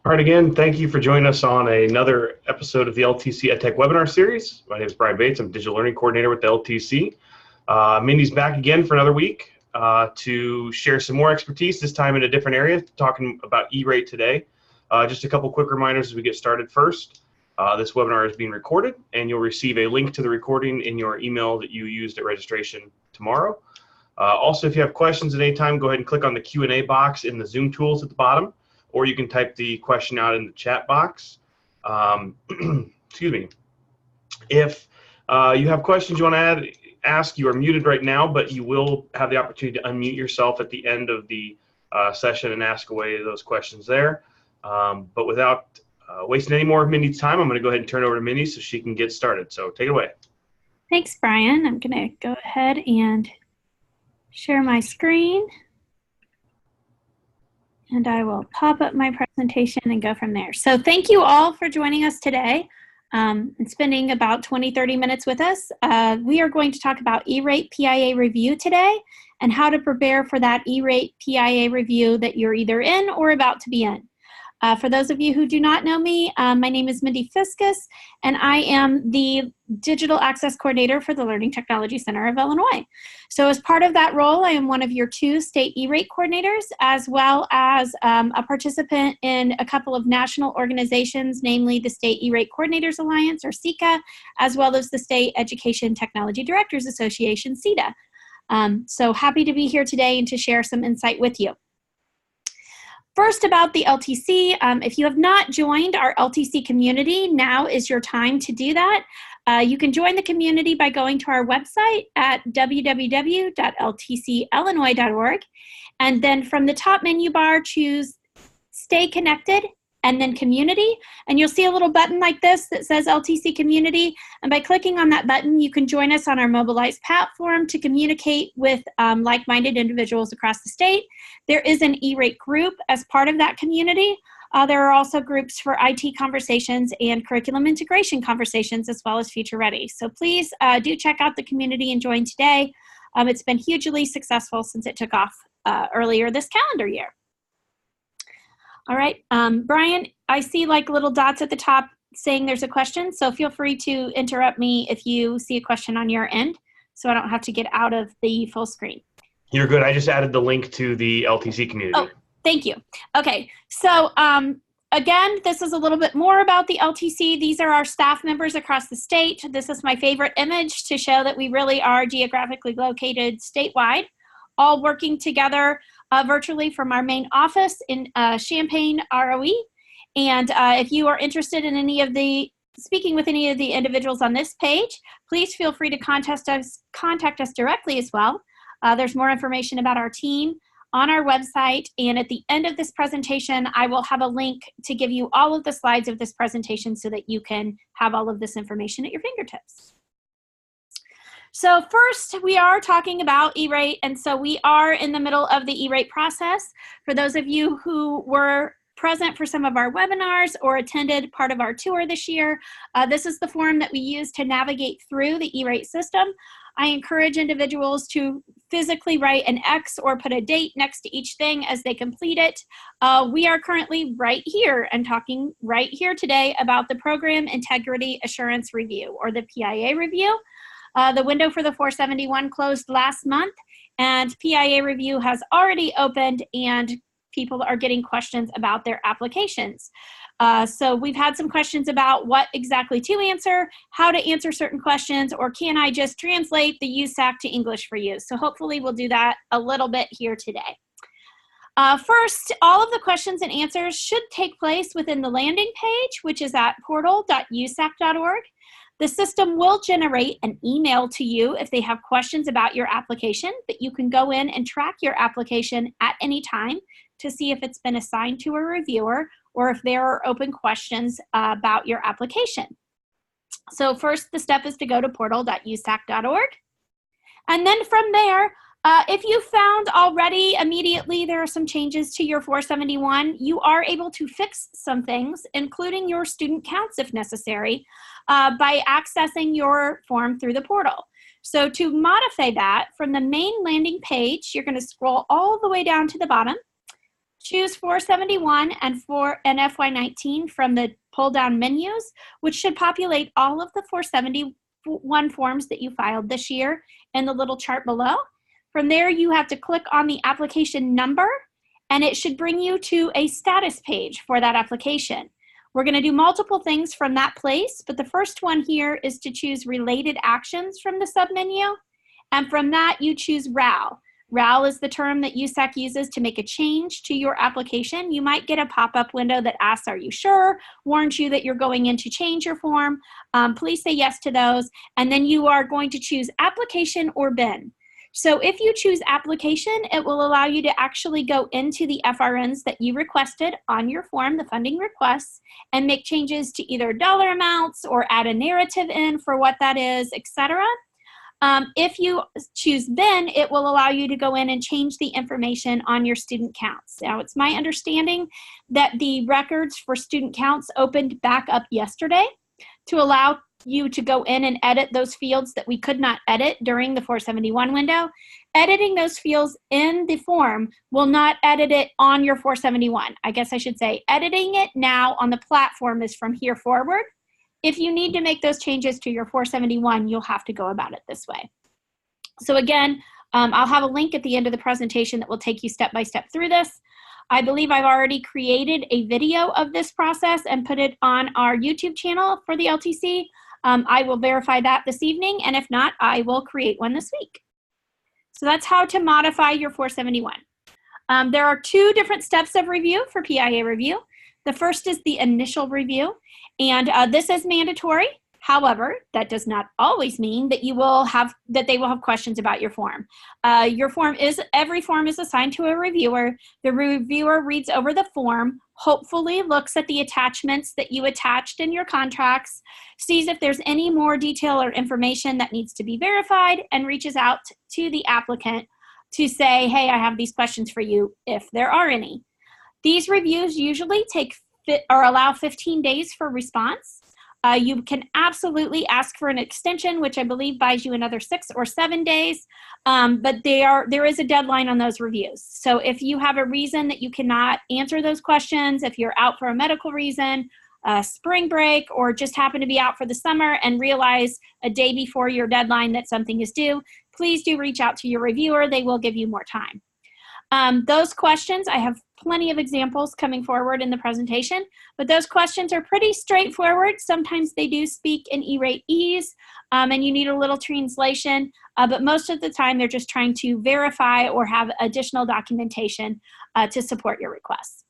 All right, again, thank you for joining us on another episode of the LTC EdTech Webinar Series. My name is Brian Bates. I'm Digital Learning Coordinator with the LTC. Mindy's back again for another week to share some more expertise, this time in a different area, talking about E-rate today. Just a couple quick reminders as we get started. First, this webinar is being recorded, and you'll receive a link to the recording in your email that you used at registration tomorrow. Also, if you have questions at any time, go ahead and click on the Q&A box in the Zoom tools at the bottom, or you can type the question out in the chat box. Excuse me. If you have questions you want to ask, you are muted right now, but you will have the opportunity to unmute yourself at the end of the session and ask away those questions there. But without wasting any more of Mindy's time, I'm going to go ahead and turn it over to Mindy so she can get started. So take it away. Thanks, Brian. I'm going to go ahead and share my screen. And I will pop up my presentation and go from there. So thank you all for joining us today and spending about 20-30 minutes with us. We are going to talk about E-rate PIA review today and how to prepare for that E-rate PIA review that you're either in or about to be in. For those of you who do not know me, my name is Mindy Fiscus, and I am the Digital Access Coordinator for the Learning Technology Center of Illinois. So as part of that role, I am one of your 2 state E-rate coordinators, as well as a participant in a couple of national organizations, namely the State E-rate Coordinators Alliance, or SECA, as well as the State Education Technology Directors Association, CETA. So happy to be here today and to share some insight with you. First, about the LTC, if you have not joined our LTC community, now is your time to do that. You can join the community by going to our website at www.ltcillinois.org, and then from the top menu bar, choose Stay Connected and then Community, and you'll see a little button like this that says LTC Community, and by clicking on that button, you can join us on our mobilized platform to communicate with like-minded individuals across the state. There is an E-rate group as part of that community. There are also groups for IT conversations and curriculum integration conversations, as well as Future Ready. So please do check out the community and join today. It's been hugely successful since it took off earlier this calendar year. All right, Brian, I see like little dots at the top saying there's a question, so feel free to interrupt me if you see a question on your end, so I don't have to get out of the full screen. You're good. I just added the link to the LTC community. Oh, thank you. Okay, so again, this is a little bit more about the LTC. These are our staff members across the state. This is my favorite image to show that we really are geographically located statewide, all working together virtually from our main office in Champaign, ROE. And if you are interested in speaking with any of the individuals on this page, please feel free to contact us directly as well. There's more information about our team on our website, and at the end of this presentation, I will have a link to give you all of the slides of this presentation so that you can have all of this information at your fingertips. So first, we are talking about E-rate, and so we are in the middle of the E-rate process. For those of you who were present for some of our webinars or attended part of our tour this year, this is the form that we use to navigate through the E-rate system. I encourage individuals to physically write an X or put a date next to each thing as they complete it. We are currently right here and talking right here today about the Program Integrity Assurance Review, or the PIA review. The window for the 471 closed last month, and PIA review has already opened, and people are getting questions about their applications. So we've had some questions about what exactly to answer, how to answer certain questions, or can I just translate the USAC to English for you? So hopefully we'll do that a little bit here today. First, all of the questions and answers should take place within the landing page, which is at portal.usac.org. The system will generate an email to you if they have questions about your application, but you can go in and track your application at any time to see if it's been assigned to a reviewer or if there are open questions about your application. So first, the step is to go to portal.usac.org. And then from there, if you found already immediately there are some changes to your 471, you are able to fix some things, including your student counts if necessary, by accessing your form through the portal. So to modify that, from the main landing page, you're going to scroll all the way down to the bottom. Choose 471 and FY19 from the pull-down menus, which should populate all of the 471 forms that you filed this year in the little chart below. From there, you have to click on the application number, and it should bring you to a status page for that application. We're going to do multiple things from that place, but the first one here is to choose related actions from the submenu, and from that you choose RAL. RAL is the term that USAC uses to make a change to your application. You might get a pop-up window that asks, are you sure? Warns you that you're going in to change your form. Please say yes to those. And then you are going to choose application or bin. So if you choose application, it will allow you to actually go into the FRNs that you requested on your form, the funding requests, and make changes to either dollar amounts or add a narrative in for what that is, etc. If you choose bin, it will allow you to go in and change the information on your student counts. Now, it's my understanding that the records for student counts opened back up yesterday to allow you to go in and edit those fields that we could not edit during the 471 window. Editing those fields in the form will not edit it on your 471. I guess I should say editing it now on the platform is from here forward. If you need to make those changes to your 471, you'll have to go about it this way. So again, I'll have a link at the end of the presentation that will take you step by step through this. I believe I've already created a video of this process and put it on our YouTube channel for the LTC. I will verify that this evening, and if not, I will create one this week. So that's how to modify your 471. There are two different steps of review for PIA review. The first is the initial review, and this is mandatory. However, that does not always mean that they will have questions about your form. Every form is assigned to a reviewer. The reviewer reads over the form, hopefully looks at the attachments that you attached in your contracts, sees if there's any more detail or information that needs to be verified, and reaches out to the applicant to say, hey, I have these questions for you, if there are any. These reviews usually allow 15 days for response. You can absolutely ask for an extension, which I believe buys you another 6 or 7 days, but there is a deadline on those reviews. So if you have a reason that you cannot answer those questions, if you're out for a medical reason, spring break, or just happen to be out for the summer and realize a day before your deadline that something is due, please do reach out to your reviewer. They will give you more time. Those questions, I have plenty of examples coming forward in the presentation, but those questions are pretty straightforward. Sometimes they do speak in E-rate ease, and you need a little translation, but most of the time they're just trying to verify or have additional documentation to support your requests.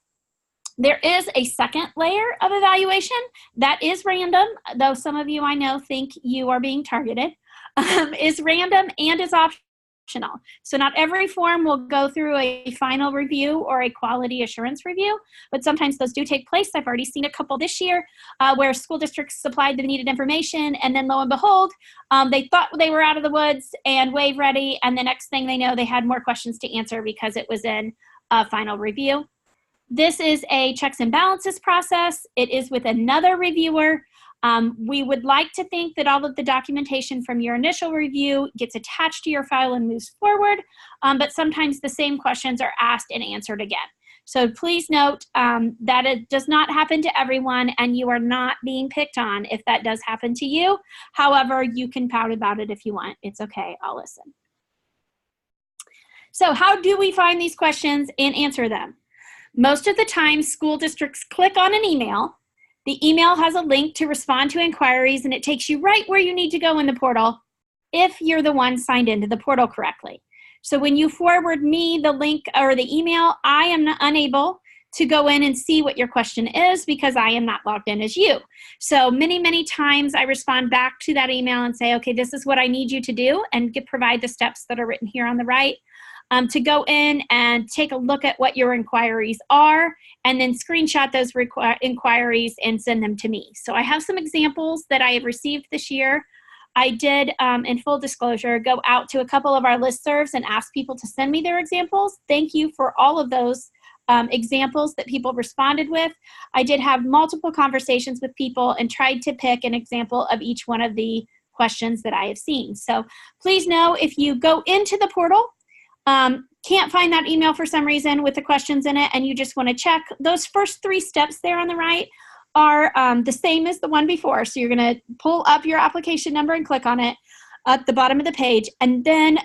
There is a second layer of evaluation that is random, though some of you I know think you are being targeted, is random and is optional. So not every form will go through a final review or a quality assurance review, but sometimes those do take place. I've already seen a couple this year where school districts supplied the needed information, and then lo and behold, they thought they were out of the woods and wave ready, and the next thing they know, they had more questions to answer because it was in a final review. This is a checks and balances process. It is with another reviewer. We would like to think that all of the documentation from your initial review gets attached to your file and moves forward, but sometimes the same questions are asked and answered again. So please note that it does not happen to everyone, and you are not being picked on if that does happen to you. However, you can pout about it if you want. It's okay, I'll listen. So how do we find these questions and answer them? Most of the time, school districts click on an email. The email has a link to respond to inquiries, and it takes you right where you need to go in the portal if you're the one signed into the portal correctly. So when you forward me the link or the email, I am unable to go in and see what your question is because I am not logged in as you. So many, many times I respond back to that email and say, okay, this is what I need you to do, and provide the steps that are written here on the right. To go in and take a look at what your inquiries are, and then screenshot those inquiries and send them to me. So I have some examples that I have received this year. I did, in full disclosure, go out to a couple of our listservs and ask people to send me their examples. Thank you for all of those examples that people responded with. I did have multiple conversations with people and tried to pick an example of each one of the questions that I have seen. So please know, if you go into the portal, Can't find that email for some reason with the questions in it, and you just want to check, those first 3 steps there on the right are the same as the one before. So you're going to pull up your application number and click on it at the bottom of the page. And then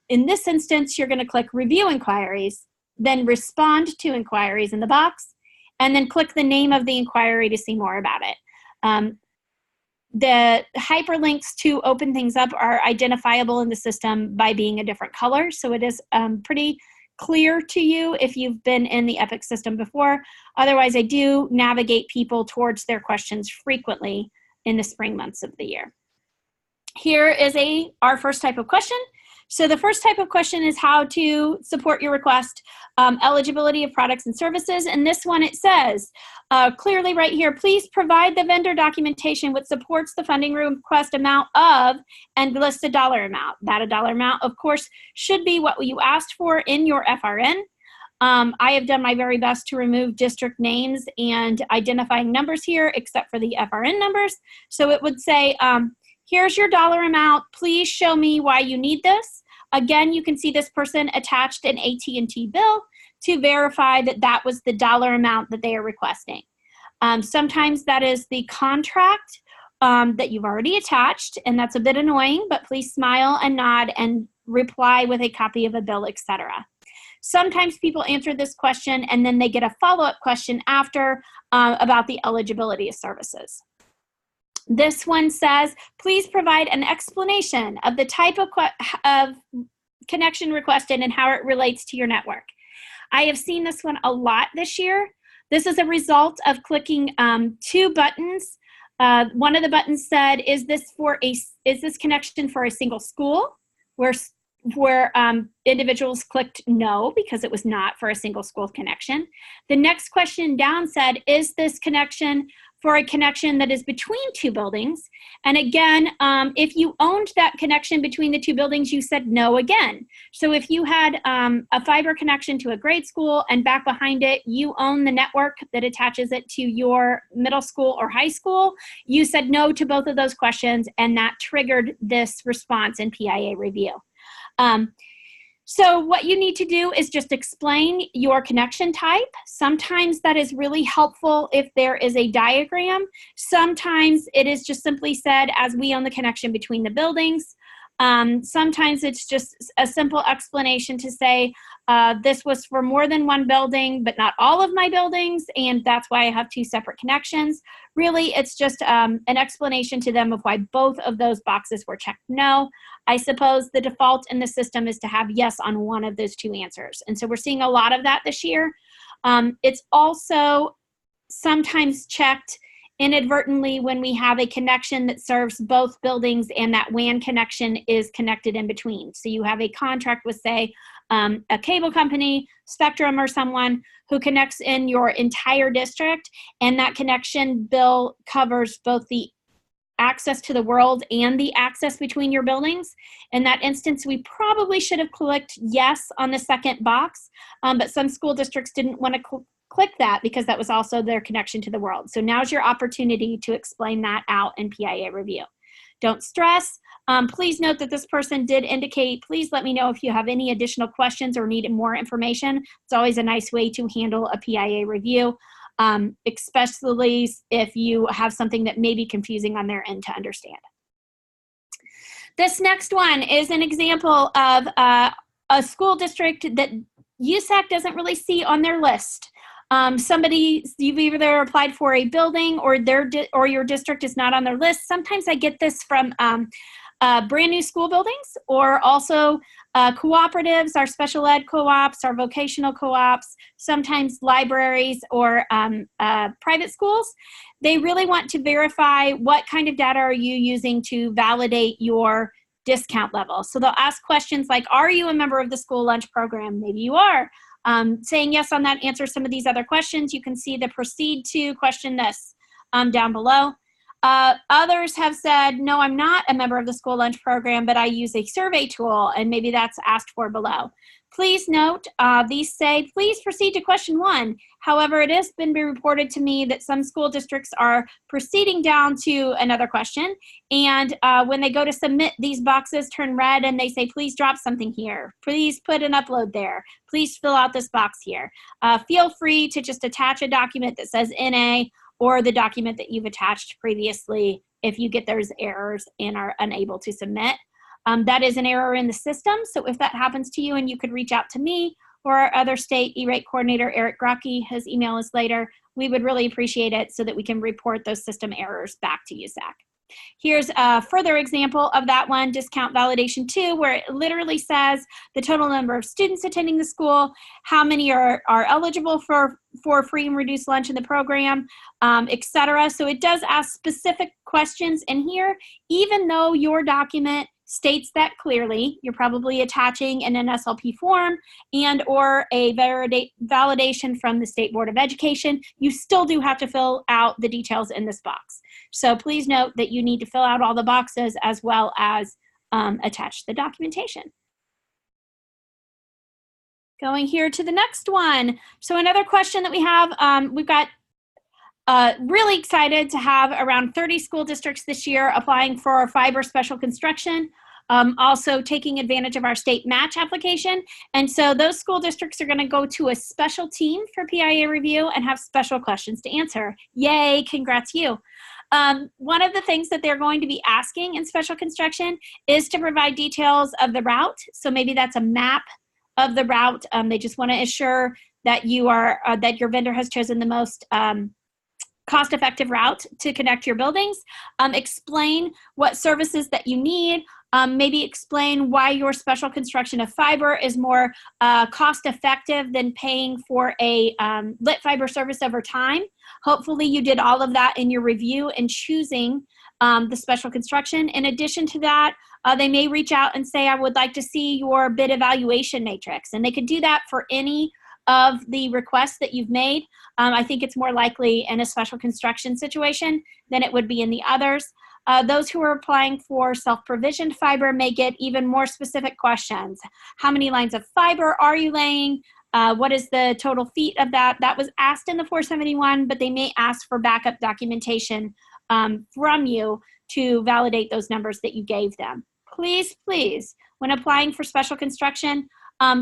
in this instance, you're going to click Review Inquiries, then Respond to Inquiries in the box, and then click the name of the inquiry to see more about it. The hyperlinks to open things up are identifiable in the system by being a different color. So it is pretty clear to you if you've been in the EPIC system before. Otherwise, I do navigate people towards their questions frequently in the spring months of the year. Here is our first type of question. So the first type of question is how to support your request, eligibility of products and services. And this one, it says clearly right here, please provide the vendor documentation which supports the funding request amount of, and lists a dollar amount. That dollar amount, of course, should be what you asked for in your FRN. I have done my very best to remove district names and identifying numbers here, except for the FRN numbers. So it would say, here's your dollar amount. Please show me why you need this. Again, you can see this person attached an AT&T bill to verify that that was the dollar amount that they are requesting. Sometimes that is the contract that you've already attached, and that's a bit annoying, but please smile and nod and reply with a copy of a bill, etc. Sometimes people answer this question and then they get a follow-up question after about the eligibility of services. This one says, please provide an explanation of the type of connection requested and how it relates to your network. I have seen this one a lot this year. This is a result of clicking 2 buttons. One of the buttons said, is this connection for a single school? Where individuals clicked no, because it was not for a single school connection. The next question down said, is this connection for a connection that is between 2 buildings? And again, if you owned that connection between the 2 buildings, you said no again. So if you had a fiber connection to a grade school and back behind it, you own the network that attaches it to your middle school or high school, you said no to both of those questions, and that triggered this response in PIA review. So what you need to do is just explain your connection type. Sometimes that is really helpful if there is a diagram. Sometimes it is just simply said, as we own the connection between the buildings. Sometimes it's just a simple explanation to say, this was for more than one building, but not all of my buildings, and that's why I have 2 separate connections. Really, it's just an explanation to them of why both of those boxes were checked no. I suppose the default in the system is to have yes on one of those 2 answers. And so we're seeing a lot of that this year. It's also sometimes checked inadvertently when we have a connection that serves both buildings and that WAN connection is connected in between. So you have a contract with, say, a cable company, Spectrum, or someone who connects in your entire district, and that connection bill covers both the access to the world and the access between your buildings. In that instance, we probably should have clicked yes on the second box, but some school districts didn't want to click that because that was also their connection to the world. So now's your opportunity to explain that out in PIA review. Don't stress. Please note that this person did indicate, please let me know if you have any additional questions or need more information. It's always a nice way to handle a PIA review, especially if you have something that may be confusing on their end to understand. This next one is an example of a school district that USAC doesn't really see on their list. You've either applied for a building or your district is not on their list. Sometimes I get this from brand new school buildings, or also cooperatives, our special ed co-ops, our vocational co-ops, sometimes libraries or private schools. They really want to verify what kind of data are you using to validate your discount level. So they'll ask questions like, are you a member of the school lunch program? Maybe you are. Saying yes on that answers some of these other questions. You can see the proceed to question this down below. Others have said, no, I'm not a member of the school lunch program, but I use a survey tool, and maybe that's asked for below. Please note, these say, please proceed to question 1. However, it has been reported to me that some school districts are proceeding down to another question, and when they go to submit, these boxes turn red and they say, please drop something here. Please put an upload there. Please fill out this box here. Feel free to just attach a document that says NA, or the document that you've attached previously if you get those errors and are unable to submit. That is an error in the system, so if that happens to you, and you could reach out to me or our other state E-rate coordinator, Eric Grocke, his email is later, we would really appreciate it so that we can report those system errors back to USAC. Here's a further example of that one, discount validation 2, where it literally says the total number of students attending the school, how many are eligible for free and reduced lunch in the program, etc. So it does ask specific questions in here, even though your document states that clearly. You're probably attaching an SLP form and or a validation from the State Board of Education. You still do have to fill out the details in this box. So please note that you need to fill out all the boxes as well as attach the documentation. Going here to the next one. So another question that we have, we've got really excited to have around 30 school districts this year applying for our fiber special construction, also taking advantage of our state match application. And so those school districts are going to go to a special team for PIA review and have special questions to answer. Yay, congrats you. One of the things that they're going to be asking in special construction is to provide details of the route. So maybe that's a map of the route. They just want to assure that you are that your vendor has chosen the most cost-effective route to connect your buildings. Explain what services that you need. Maybe explain why your special construction of fiber is more cost-effective than paying for a lit fiber service over time. Hopefully you did all of that in your review and choosing the special construction. In addition to that, they may reach out and say, I would like to see your bid evaluation matrix. And they could do that for any of the requests that you've made. I think it's more likely in a special construction situation than it would be in the others. Those who are applying for self-provisioned fiber may get even more specific questions. How many lines of fiber are you laying? What is the total feet of that? That was asked in the 471, but they may ask for backup documentation from you to validate those numbers that you gave them. Please, please, when applying for special construction,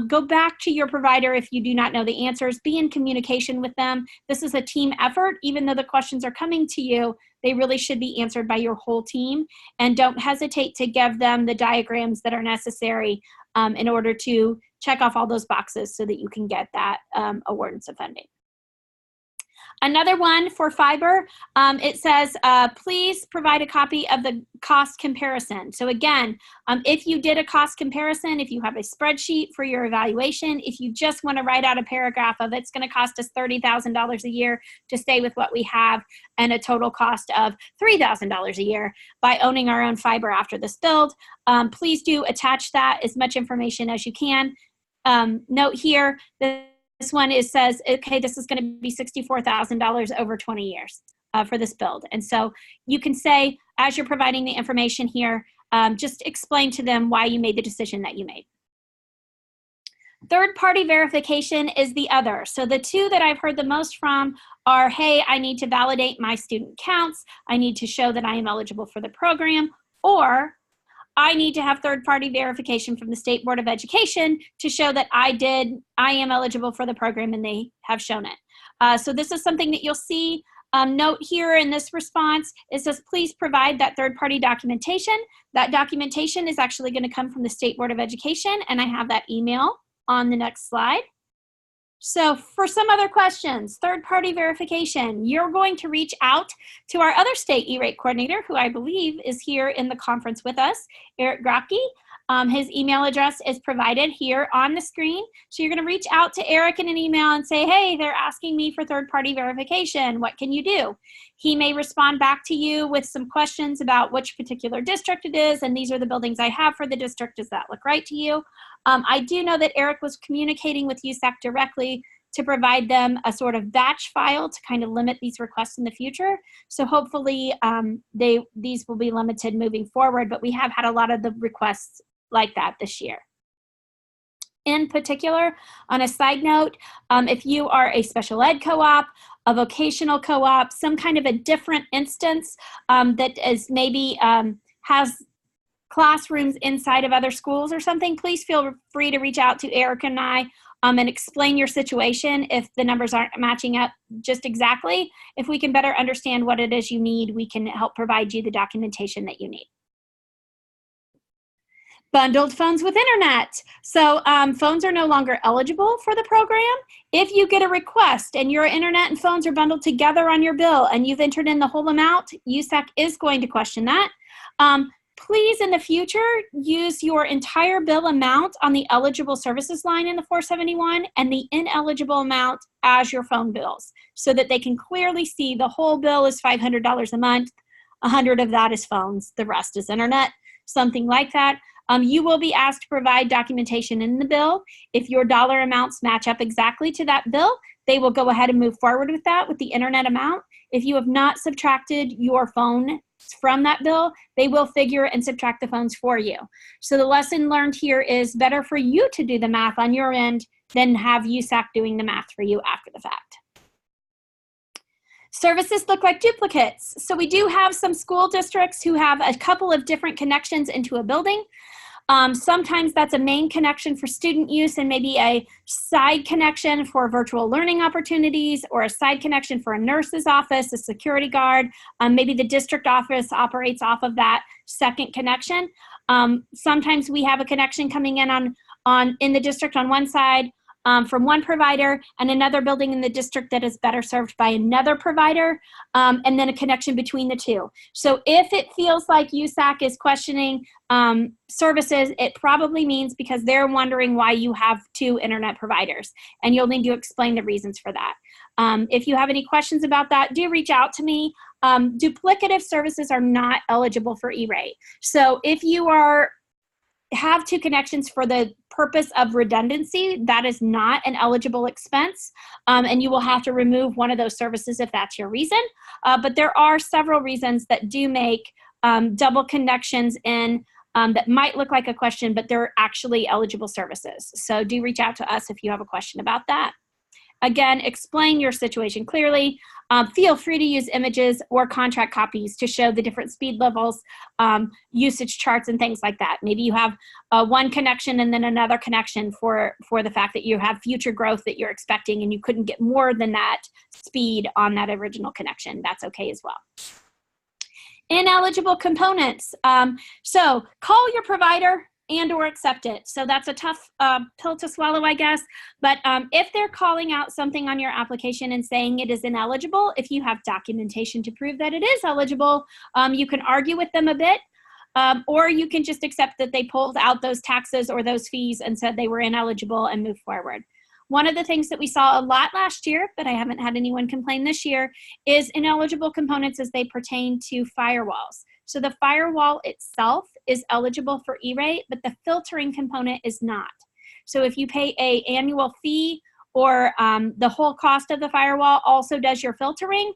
go back to your provider if you do not know the answers. Be in communication with them. This is a team effort. Even though the questions are coming to you, they really should be answered by your whole team. And don't hesitate to give them the diagrams that are necessary in order to check off all those boxes so that you can get that awardance of funding. Another one for fiber, it says, please provide a copy of the cost comparison. So again, if you did a cost comparison, if you have a spreadsheet for your evaluation, if you just want to write out a paragraph of it's going to cost us $30,000 a year to stay with what we have and a total cost of $3,000 a year by owning our own fiber after this build, please do attach that as much information as you can. Note here that this one says, okay, this is going to be $64,000 over 20 years for this build. And so you can say, as you're providing the information here, just explain to them why you made the decision that you made. Third-party verification is the other. So the two that I've heard the most from are, hey, I need to validate my student counts. I need to show that I am eligible for the program, or I need to have third-party verification from the State Board of Education to show that I am eligible for the program and they have shown it. So this is something that you'll see. Note here in this response, it says, please provide that third-party documentation. That documentation is actually going to come from the State Board of Education, and I have that email on the next slide. So for some other questions, third-party verification, you're going to reach out to our other state E-rate coordinator, who I believe is here in the conference with us, Eric Grocke. His email address is provided here on the screen. So you're going to reach out to Eric in an email and say, hey, they're asking me for third-party verification. What can you do? He may respond back to you with some questions about which particular district it is, and these are the buildings I have for the district. Does that look right to you? I do know that Eric was communicating with USAC directly to provide them a sort of batch file to kind of limit these requests in the future. So hopefully these will be limited moving forward, but we have had a lot of the requests like that this year. In particular, on a side note, if you are a special ed co-op, a vocational co-op, some kind of a different instance that is maybe has classrooms inside of other schools or something, please feel free to reach out to Eric and I and explain your situation if the numbers aren't matching up just exactly. If we can better understand what it is you need, we can help provide you the documentation that you need. Bundled phones with internet. So phones are no longer eligible for the program. If you get a request and your internet and phones are bundled together on your bill and you've entered in the whole amount, USAC is going to question that. Please, in the future, use your entire bill amount on the eligible services line in the 471 and the ineligible amount as your phone bills so that they can clearly see the whole bill is $500 a month. 100 of that is phones. The rest is internet, something like that. You will be asked to provide documentation in the bill. If your dollar amounts match up exactly to that bill, they will go ahead and move forward with that with the internet amount. If you have not subtracted your phone from that bill, they will figure and subtract the phones for you. So the lesson learned here is better for you to do the math on your end than have USAC doing the math for you after the fact. Services look like duplicates. So we do have some school districts who have a couple of different connections into a building. Sometimes that's a main connection for student use and maybe a side connection for virtual learning opportunities or a side connection for a nurse's office, a security guard. Maybe the district office operates off of that second connection. Sometimes we have a connection coming in in the district on one side from one provider and another building in the district that is better served by another provider, and then a connection between the two. So if it feels like USAC is questioning services, it probably means because they're wondering why you have two internet providers, and you'll need to explain the reasons for that. If you have any questions about that, do reach out to me. Duplicative services are not eligible for E-rate. So if you have two connections for the purpose of redundancy, that is not an eligible expense, and you will have to remove one of those services if that's your reason. But there are several reasons that do make double connections in that might look like a question, but they're actually eligible services. So do reach out to us if you have a question about that. Again, explain your situation clearly. Feel free to use images or contract copies to show the different speed levels, usage charts, and things like that. Maybe you have one connection and then another connection for the fact that you have future growth that you're expecting and you couldn't get more than that speed on that original connection. That's okay as well. Ineligible components. So call your provider and or accept it. So that's a tough pill to swallow, I guess. But if they're calling out something on your application and saying it is ineligible, if you have documentation to prove that it is eligible, you can argue with them a bit, or you can just accept that they pulled out those taxes or those fees and said they were ineligible and move forward. One of the things that we saw a lot last year, but I haven't had anyone complain this year, is ineligible components as they pertain to firewalls. So the firewall itself is eligible for E-rate, but the filtering component is not. So if you pay an annual fee or the whole cost of the firewall also does your filtering,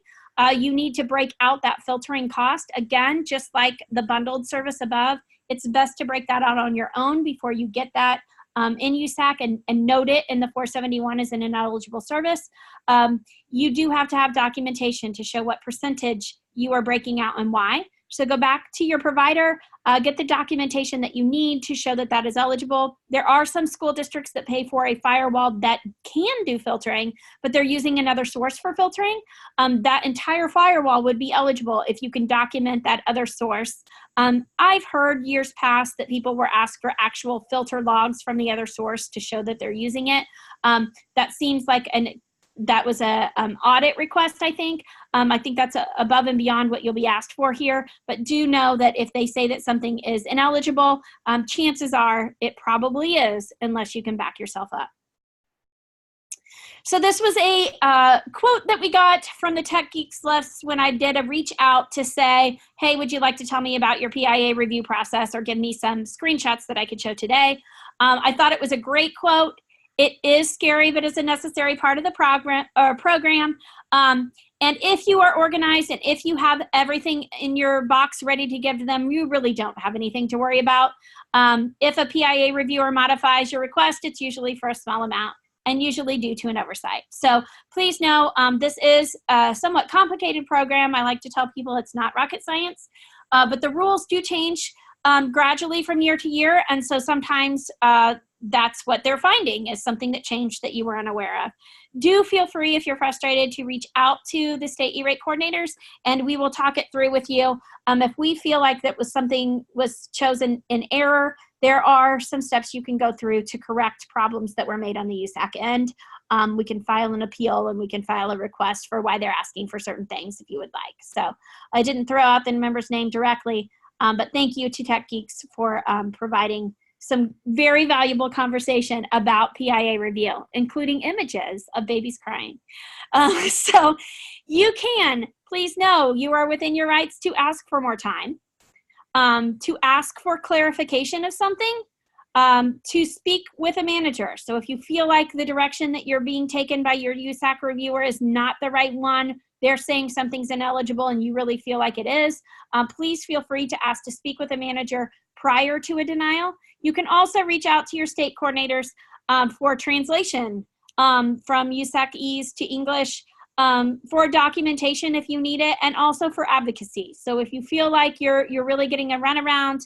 you need to break out that filtering cost. Again, just like the bundled service above, it's best to break that out on your own before you get that in USAC and note it in the 471 as an ineligible service. You do have to have documentation to show what percentage you are breaking out and why. So go back to your provider, get the documentation that you need to show that that is eligible. There are some school districts that pay for a firewall that can do filtering, but they're using another source for filtering. That entire firewall would be eligible if you can document that other source. I've heard years past that people were asked for actual filter logs from the other source to show that they're using it. That seems like that was a audit request, I think. I think that's above and beyond what you'll be asked for here, but do know that if they say that something is ineligible, chances are it probably is, unless you can back yourself up. So this was a quote that we got from the Tech Geeks list when I did a reach out to say, hey, would you like to tell me about your PIA review process or give me some screenshots that I could show today? I thought it was a great quote. It is scary, but it's a necessary part of the program. And if you are organized and if you have everything in your box ready to give to them, you really don't have anything to worry about. If a PIA reviewer modifies your request, it's usually for a small amount and usually due to an oversight. So please know this is a somewhat complicated program. I like to tell people it's not rocket science, but the rules do change gradually from year to year. And so sometimes that's what they're finding is something that changed that you were unaware of. Do feel free, if you're frustrated, to reach out to the state E-rate coordinators, and we will talk it through with you. If we feel like that something was chosen in error, there are some steps you can go through to correct problems that were made on the USAC end. We can file an appeal and we can file a request for why they're asking for certain things if you would like. So I didn't throw out the member's name directly, but thank you to Tech Geeks for providing some very valuable conversation about PIA review, including images of babies crying. So you can, please know, you are within your rights to ask for more time, to ask for clarification of something, to speak with a manager. So if you feel like the direction that you're being taken by your USAC reviewer is not the right one, they're saying something's ineligible and you really feel like it is, please feel free to ask to speak with a manager prior to a denial. You can also reach out to your state coordinators for translation from USAC-E's to English, for documentation if you need it, and also for advocacy. So if you feel like you're really getting a runaround,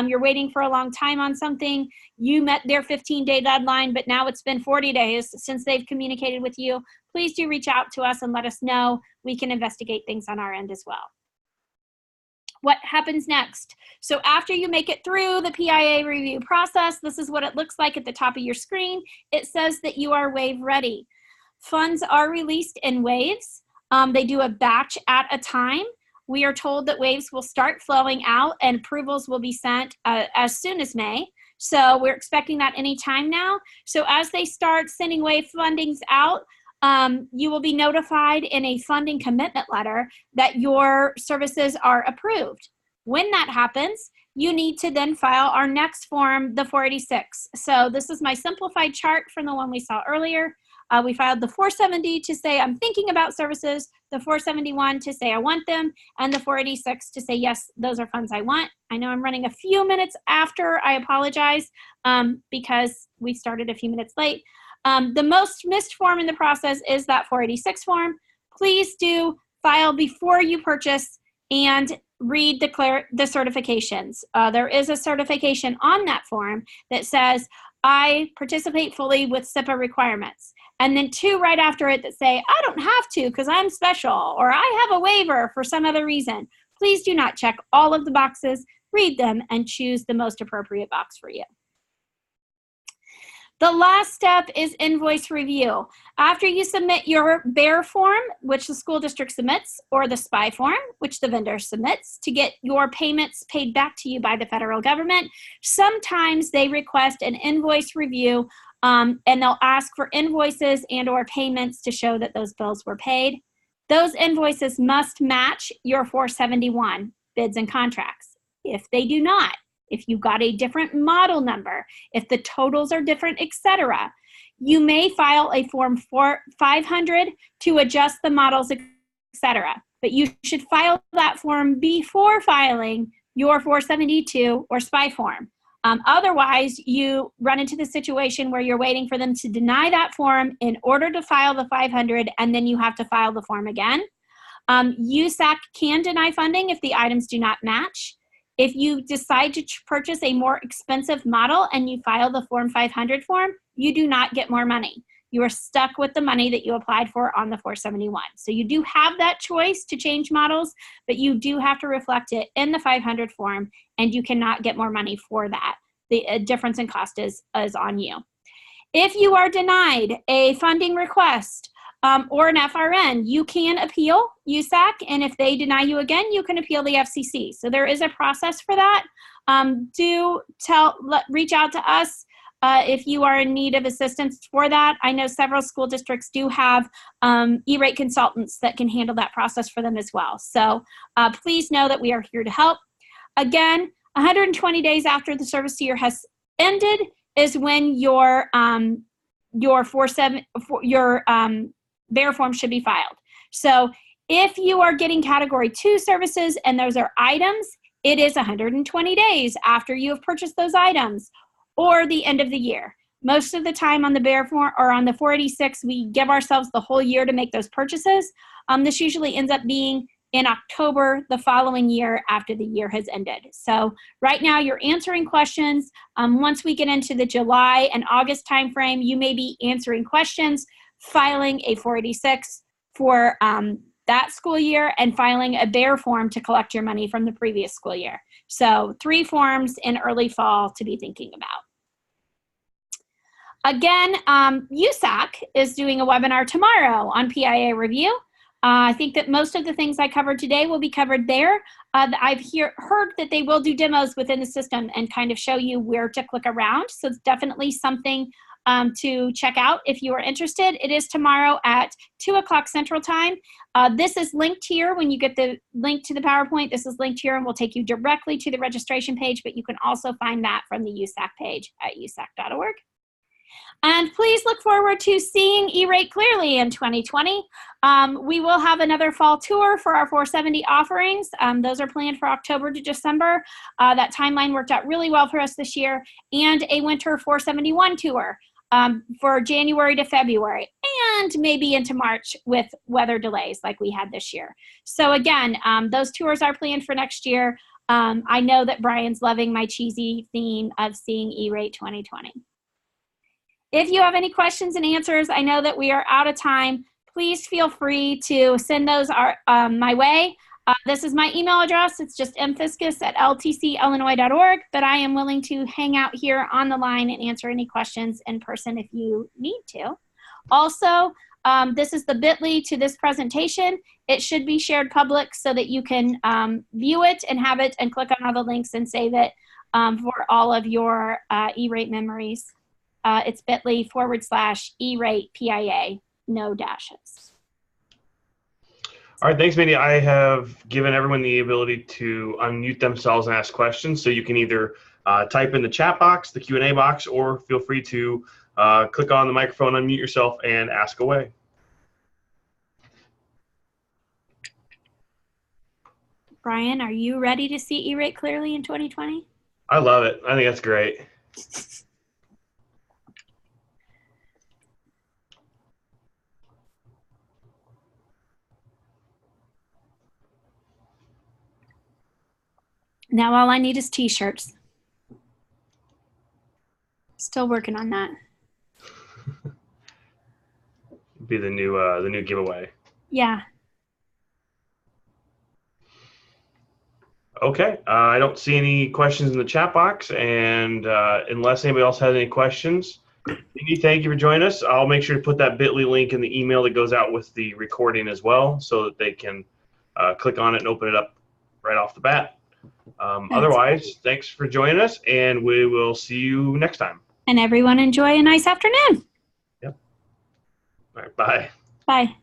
you're waiting for a long time on something, you met their 15-day deadline, but now it's been 40 days since they've communicated with you, please do reach out to us and let us know. We can investigate things on our end as well. What happens next? So after you make it through the PIA review process, this is what it looks like at the top of your screen. It says that you are wave ready. Funds are released in waves. They do a batch at a time. We are told that waves will start flowing out and approvals will be sent as soon as May. So we're expecting that any time now. So as they start sending wave fundings out, you will be notified in a funding commitment letter that your services are approved. When that happens, you need to then file our next form, the 486. So this is my simplified chart from the one we saw earlier. We filed the 470 to say I'm thinking about services, the 471 to say I want them, and the 486 to say yes, those are funds I want. I know I'm running a few minutes after. I apologize because we started a few minutes late. The most missed form in the process is that 486 form. Please do file before you purchase and read the certifications. There is a certification on that form that says, I participate fully with SIPA requirements. And then two right after it that say, I don't have to because I'm special, or I have a waiver for some other reason. Please do not check all of the boxes, read them, and choose the most appropriate box for you. The last step is invoice review. After you submit your BEAR form, which the school district submits, or the SPI form, which the vendor submits to get your payments paid back to you by the federal government, sometimes they request an invoice review and they'll ask for invoices and or payments to show that those bills were paid. Those invoices must match your 471 bids and contracts. If they do not, if you got a different model number, if the totals are different, etc., you may file a form 500 to adjust the models, etc. But you should file that form before filing your 472 or SPI form. Otherwise, you run into the situation where you're waiting for them to deny that form in order to file the 500, and then you have to file the form again. USAC can deny funding if the items do not match. If you decide to purchase a more expensive model and you file the Form 500 form, you do not get more money. You are stuck with the money that you applied for on the 471. So you do have that choice to change models, but you do have to reflect it in the 500 form, and you cannot get more money for that. The difference in cost is on you. If you are denied a funding request, or an FRN, you can appeal USAC, and if they deny you again, you can appeal the FCC. So there is a process for that. Reach out to us if you are in need of assistance for that. I know several school districts do have E-rate consultants that can handle that process for them as well. So please know that we are here to help. Again, 120 days after the service year has ended is when your your bearer form should be filed. So if you are getting Category 2 services and those are items, it is 120 days after you have purchased those items or the end of the year. Most of the time on the bearer form or on the 486, we give ourselves the whole year to make those purchases. This usually ends up being in October the following year after the year has ended. So right now you're answering questions. Once we get into the July and August timeframe, you may be answering questions, filing a 486 for that school year, and filing a bearer form to collect your money from the previous school year. So 3 forms in early fall to be thinking about. Again, USAC is doing a webinar tomorrow on PIA review. I think that most of the things I covered today will be covered there. I've heard that they will do demos within the system and kind of show you where to click around. So it's definitely something to check out if you are interested. It is tomorrow at 2 o'clock Central Time. This is linked here when you get the link to the PowerPoint. This is linked here and will take you directly to the registration page, but you can also find that from the USAC page at usac.org. And please look forward to seeing E-Rate clearly in 2020. We will have another fall tour for our 470 offerings. Those are planned for October to December. That timeline worked out really well for us this year. And a winter 471 tour for January to February, and maybe into March with weather delays like we had this year. So again, those tours are planned for next year. I know that Brian's loving my cheesy theme of seeing E-Rate 2020. If you have any questions and answers, I know that we are out of time. Please feel free to send those my way. This is my email address. It's just mfiscus@ltcillinois.org, but I am willing to hang out here on the line and answer any questions in person if you need to. Also, this is the bit.ly to this presentation. It should be shared public so that you can view it and have it and click on all the links and save it for all of your E-Rate memories. It's bit.ly/E-Rate PIA, no dashes. All right, thanks, Mindy. I have given everyone the ability to unmute themselves and ask questions. So you can either type in the chat box, the Q&A box, or feel free to click on the microphone, unmute yourself, and ask away. Brian, are you ready to see E-Rate clearly in 2020? I love it. I think that's great. Now all I need is t-shirts. Still working on that. Be the new giveaway. Yeah. Okay. I don't see any questions in the chat box, and unless anybody else has any questions, Mindy, thank you for joining us. I'll make sure to put that bit.ly link in the email that goes out with the recording as well, so that they can click on it and open it up right off the bat. Otherwise, thanks for joining us, and we will see you next time. And everyone enjoy a nice afternoon. Yep. All right, bye. Bye.